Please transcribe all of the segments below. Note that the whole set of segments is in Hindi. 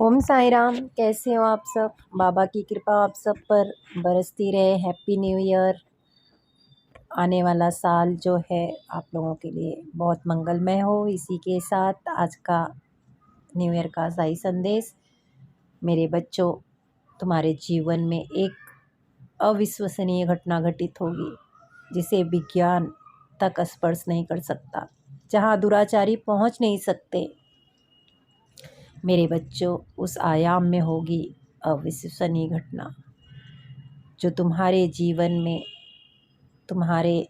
ओम साई राम। कैसे हो आप सब। बाबा की कृपा आप सब पर बरसती रहे। Happy new year. आने वाला साल जो है आप लोगों के लिए बहुत मंगलमय हो। इसी के साथ आज का न्यू ईयर का साई संदेश। मेरे बच्चों, तुम्हारे जीवन में एक अविश्वसनीय घटना घटित होगी जिसे विज्ञान तक स्पर्श नहीं कर सकता, जहाँ दुराचारी पहुँच नहीं सकते। मेरे बच्चों, उस आयाम में होगी अविश्वसनीय घटना जो तुम्हारे जीवन में तुम्हारे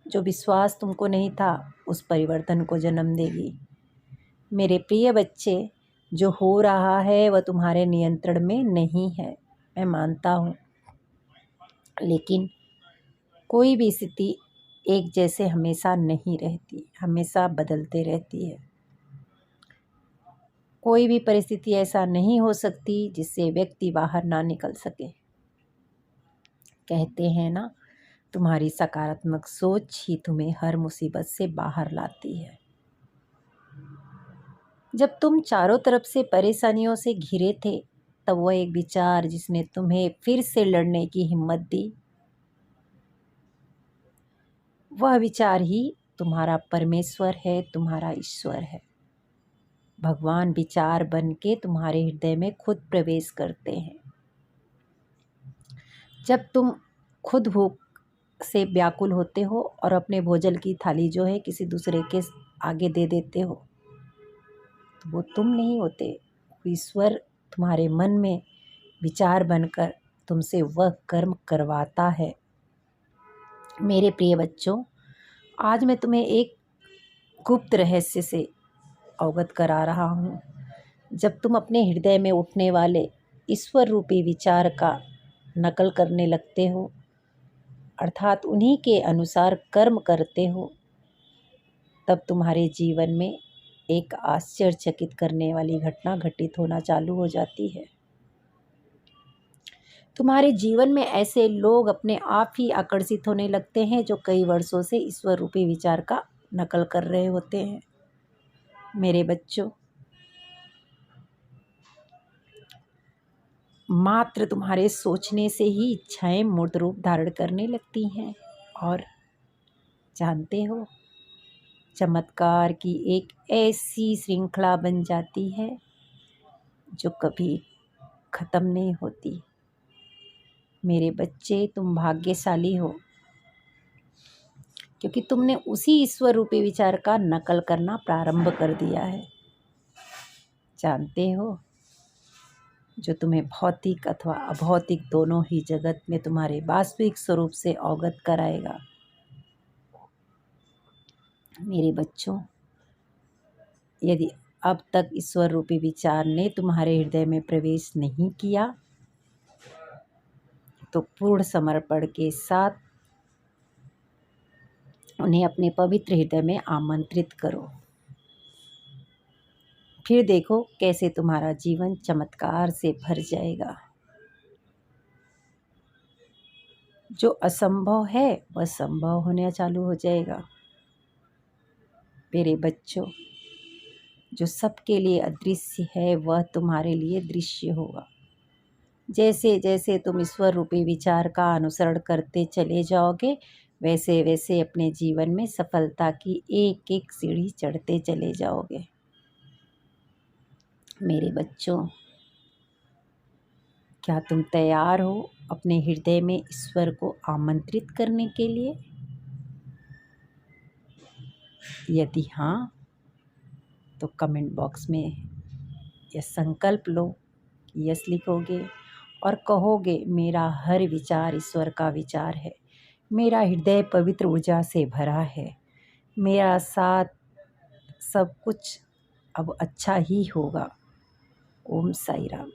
जो विश्वास तुमको नहीं था उस परिवर्तन को जन्म देगी। मेरे प्रिय बच्चे, जो हो रहा है वह तुम्हारे नियंत्रण में नहीं है, मैं मानता हूँ, लेकिन कोई भी स्थिति एक जैसे हमेशा नहीं रहती, हमेशा बदलते रहती है। कोई भी परिस्थिति ऐसा नहीं हो सकती जिससे व्यक्ति बाहर ना निकल सके। कहते हैं ना, तुम्हारी सकारात्मक सोच ही तुम्हें हर मुसीबत से बाहर लाती है। जब तुम चारों तरफ से परेशानियों से घिरे थे, तब वह एक विचार जिसने तुम्हें फिर से लड़ने की हिम्मत दी, वह विचार ही तुम्हारा परमेश्वर है, तुम्हारा ईश्वर है। भगवान विचार बन के तुम्हारे हृदय में खुद प्रवेश करते हैं। जब तुम खुद भूख से व्याकुल होते हो और अपने भोजन की थाली जो है किसी दूसरे के आगे दे देते हो, तो वो तुम नहीं होते, ईश्वर तुम्हारे मन में विचार बनकर तुमसे वह कर्म करवाता है। मेरे प्रिय बच्चों, आज मैं तुम्हें एक गुप्त रहस्य से अवगत करा रहा हूँ। जब तुम अपने हृदय में उठने वाले ईश्वर रूपी विचार का नकल करने लगते हो, अर्थात उन्हीं के अनुसार कर्म करते हो, तब तुम्हारे जीवन में एक आश्चर्यचकित करने वाली घटना घटित होना चालू हो जाती है। तुम्हारे जीवन में ऐसे लोग अपने आप ही आकर्षित होने लगते हैं जो कई वर्षों से ईश्वर रूपी विचार का नकल कर रहे होते हैं। मेरे बच्चों, मात्र तुम्हारे सोचने से ही इच्छाएं मूर्त रूप धारण करने लगती हैं और जानते हो, चमत्कार की एक ऐसी श्रृंखला बन जाती है जो कभी खत्म नहीं होती। मेरे बच्चे, तुम भाग्यशाली हो क्योंकि तुमने उसी ईश्वर रूपी विचार का नकल करना प्रारंभ कर दिया है। जानते हो, जो तुम्हें भौतिक अथवा अभौतिक दोनों ही जगत में तुम्हारे वास्तविक स्वरूप से अवगत कराएगा। मेरे बच्चों, यदि अब तक ईश्वर रूपी विचार ने तुम्हारे हृदय में प्रवेश नहीं किया, तो पूर्ण समर्पण के साथ उन्हें अपने पवित्र हृदय में आमंत्रित करो। फिर देखो कैसे तुम्हारा जीवन चमत्कार से भर जाएगा। जो असंभव है वह संभव होना चालू हो जाएगा। मेरे बच्चों, जो सबके लिए अदृश्य है वह तुम्हारे लिए दृश्य होगा। जैसे जैसे तुम ईश्वर रूपी विचार का अनुसरण करते चले जाओगे, वैसे वैसे अपने जीवन में सफलता की एक एक सीढ़ी चढ़ते चले जाओगे। मेरे बच्चों, क्या तुम तैयार हो अपने हृदय में ईश्वर को आमंत्रित करने के लिए? यदि हाँ, तो कमेंट बॉक्स में यह संकल्प लो, यस लिखोगे और कहोगे, मेरा हर विचार ईश्वर का विचार है, मेरा हृदय पवित्र ऊर्जा से भरा है, मेरा साथ सब कुछ अब अच्छा ही होगा। ओम साई राम।